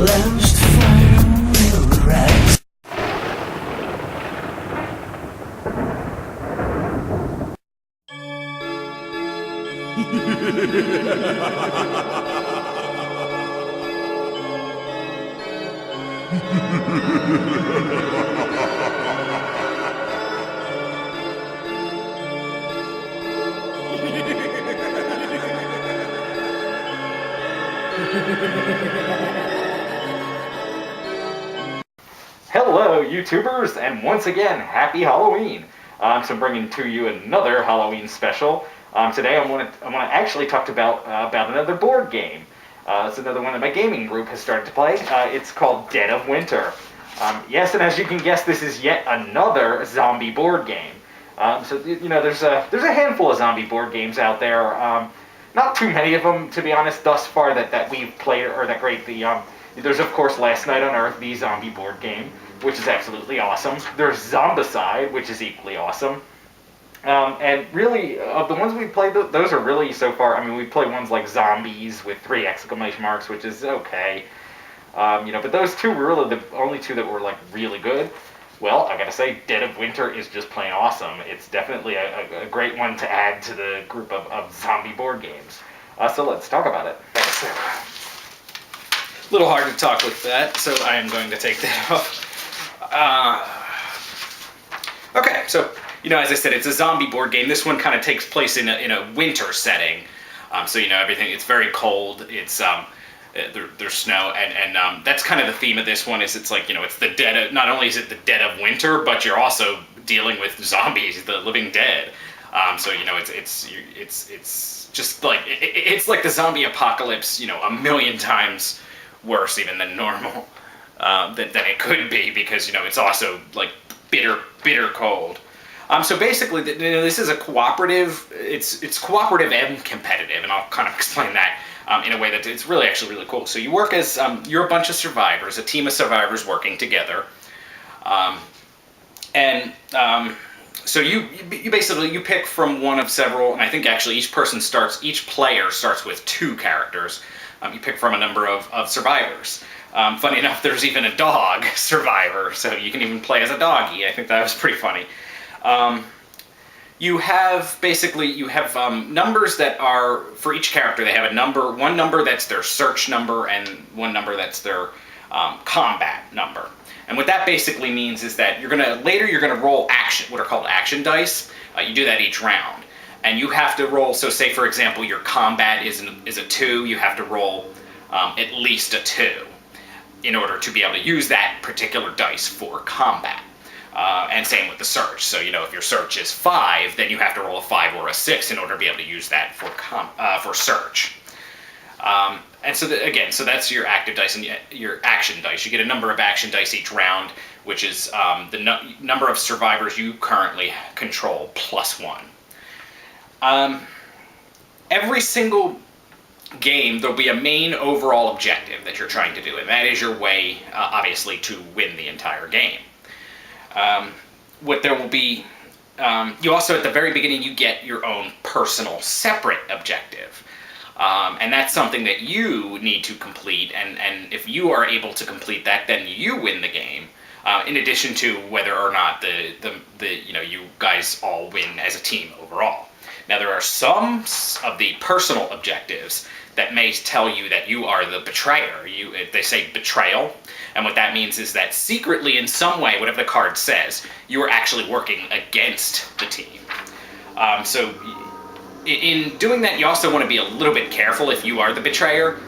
Lost fire will rise. Hello, YouTubers, and once again, happy Halloween! So I'm bringing to you another Halloween special. Today I want to actually talk about another board game. It's another one that my gaming group has started to play. It's called Dead of Winter. Yes, and as you can guess, this is yet another zombie board game. So you know, there's a handful of zombie board games out there. Not too many of them, to be honest, thus far that we've played or that great. There's, of course, Last Night on Earth, the zombie board game, which is absolutely awesome. There's Zombicide, which is equally awesome. And really, of the ones we've played, those are really, so far, I mean, we've played ones like Zombies with 3 exclamation marks, which is okay. But those two were really the only two that were, like, really good. Well, I gotta say, Dead of Winter is just plain awesome. It's definitely a great one to add to the group of zombie board games. So let's talk about it. A little hard to talk with that, so I am going to take that off. Okay, so, as I said, it's a zombie board game. This one kind of takes place in a winter setting. Everything, it's very cold, it's, there's snow, and that's kind of the theme of this one, is it's like, it's the dead of, not only is it the dead of winter, but you're also dealing with zombies, the living dead. It's just like, it's like the zombie apocalypse, a million times worse even than normal, than it could be, because it's also like bitter cold. So basically, this is a cooperative. It's cooperative and competitive, and I'll kind of explain that in a way that it's really actually really cool. So you work as you're a bunch of survivors, a team of survivors working together, so you basically you pick from one of several, and I think actually each player starts with 2 characters. You pick from a number of survivors. Funny enough, there's even a dog survivor, so you can even play as a doggy. I think that was pretty funny. You have numbers that are, for each character, they have one number that's their search number, and one number that's their combat number. And what that basically means is that you're gonna roll what are called action dice. You do that each round. And you have to roll, so say for example your combat is a 2, you have to roll at least a 2 in order to be able to use that particular dice for combat. And same with the search. So if your search is 5, then you have to roll a 5 or a 6 in order to be able to use that for search. And so so that's your active dice and your action dice. You get a number of action dice each round, which is the number of survivors you currently control plus 1. Every single game, there'll be a main overall objective that you're trying to do, and that is your way, obviously, to win the entire game. What there will be, you also, at the very beginning, you get your own personal, separate objective. And that's something that you need to complete, and if you are able to complete that, then you win the game. In addition to whether or not you guys all win as a team overall. Now, there are some of the personal objectives that may tell you that you are the betrayer. They say betrayal, and what that means is that secretly, in some way, whatever the card says, you are actually working against the team. So in doing that, you also want to be a little bit careful if you are the betrayer,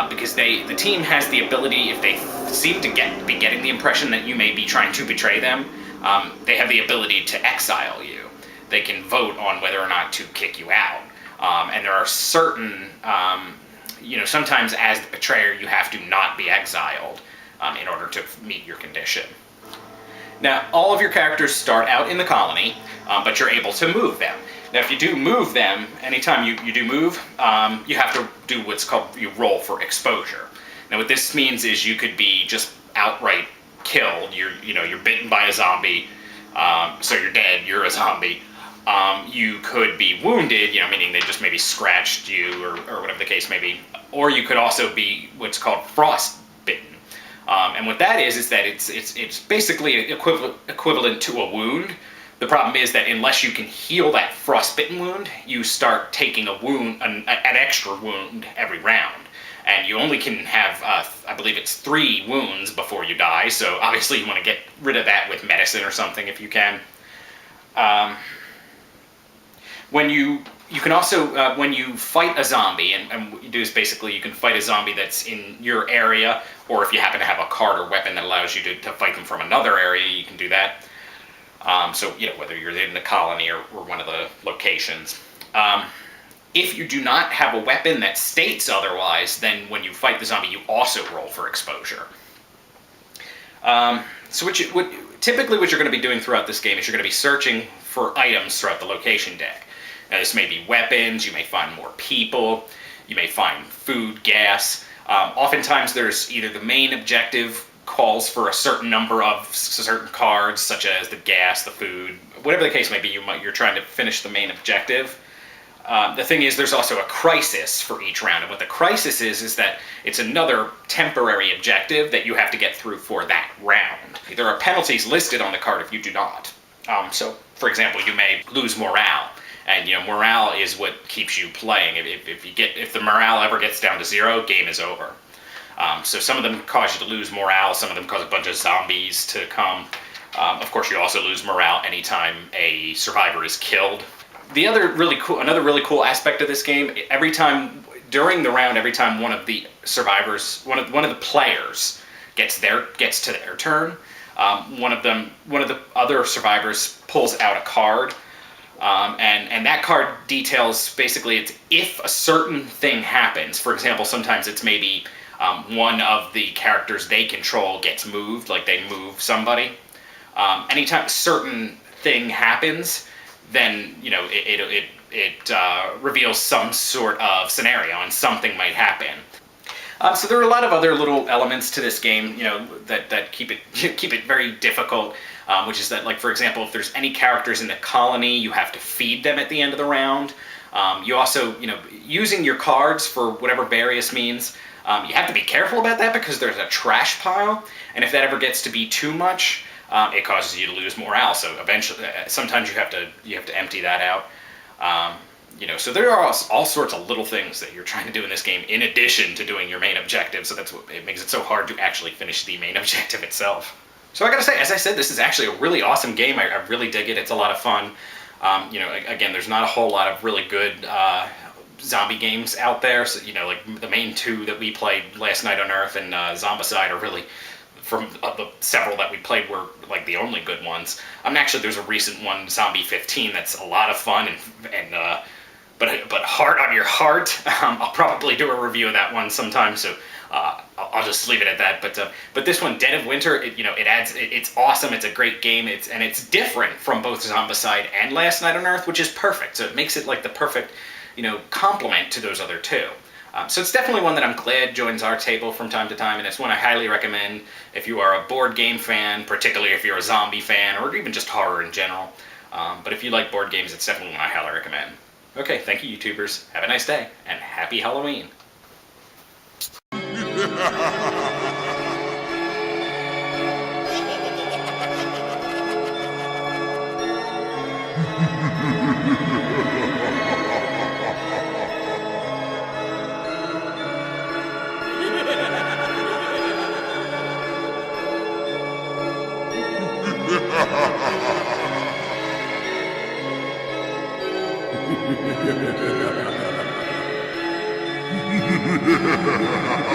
because the team has the ability, if they seem to be getting the impression that you may be trying to betray them, they have the ability to exile you. They can vote on whether or not to kick you out. And there are certain, sometimes as the betrayer, you have to not be exiled in order to meet your condition. Now, all of your characters start out in the colony, but you're able to move them. Now, if you do move them, anytime you do move, you have to do what's called, you roll for exposure. Now, what this means is you could be just outright killed. You're bitten by a zombie, so you're dead, you're a zombie. You could be wounded, meaning they just maybe scratched you or whatever the case may be. Or you could also be what's called frostbitten. what that is that it's basically equivalent to a wound. The problem is that unless you can heal that frostbitten wound, you start taking a wound, an extra wound every round. And you only can have, I believe it's 3 wounds before you die, so obviously you want to get rid of that with medicine or something if you can. When you can also, when you fight a zombie, and what you do is basically you can fight a zombie that's in your area, or if you happen to have a card or weapon that allows you to fight them from another area, you can do that. So, whether you're in the colony or one of the locations. If you do not have a weapon that states otherwise, then when you fight the zombie, you also roll for exposure. So typically what you're going to be doing throughout this game is you're going to be searching for items throughout the location deck. Now, this may be weapons, you may find more people, you may find food, gas. Oftentimes there's either the main objective calls for a certain number of certain cards, such as the gas, the food, whatever the case may be, you're trying to finish the main objective. The thing is, there's also a crisis for each round, and what the crisis is that it's another temporary objective that you have to get through for that round. There are penalties listed on the card if you do not. So, for example, you may lose morale, and morale is what keeps you playing. If the morale ever gets down to 0, game is over. So some of them cause you to lose morale, some of them cause a bunch of zombies to come. Of course, you also lose morale anytime a survivor is killed. Another really cool aspect of this game, during the round, every time one of the survivors, one of the players gets to their turn, one of the other survivors pulls out a card, and that card details basically it's if a certain thing happens. For example, sometimes it's maybe one of the characters they control gets moved, like they move somebody. Anytime a certain thing happens, then it reveals some sort of scenario and something might happen. So there are a lot of other little elements to this game, that keep it very difficult. Which is that, like, for example, if there's any characters in the colony, you have to feed them at the end of the round. You also, using your cards for whatever various means, you have to be careful about that because there's a trash pile, and if that ever gets to be too much, it causes you to lose morale. So eventually, sometimes you have to empty that out. So there are all sorts of little things that you're trying to do in this game in addition to doing your main objective. So that's what it makes it so hard to actually finish the main objective itself. So I gotta say, as I said, this is actually a really awesome game. I really dig it. It's a lot of fun. Again, there's not a whole lot of really good zombie games out there. So, like the main 2 that we played last night on Earth and Zombicide are really, from the several that we played, were like the only good ones. Actually, there's a recent one, Zombie 15, that's a lot of fun but hard on your heart. I'll probably do a review of that one sometime. So. I'll just leave it at that. But this one, Dead of Winter, it's awesome. It's a great game. It's different from both Zombicide and Last Night on Earth, which is perfect. So it makes it like the perfect, complement to those other 2. So it's definitely one that I'm glad joins our table from time to time, and it's one I highly recommend if you are a board game fan, particularly if you're a zombie fan, or even just horror in general. But if you like board games, it's definitely one I highly recommend. Okay, thank you, YouTubers. Have a nice day, and happy Halloween. Ha ha ha ha!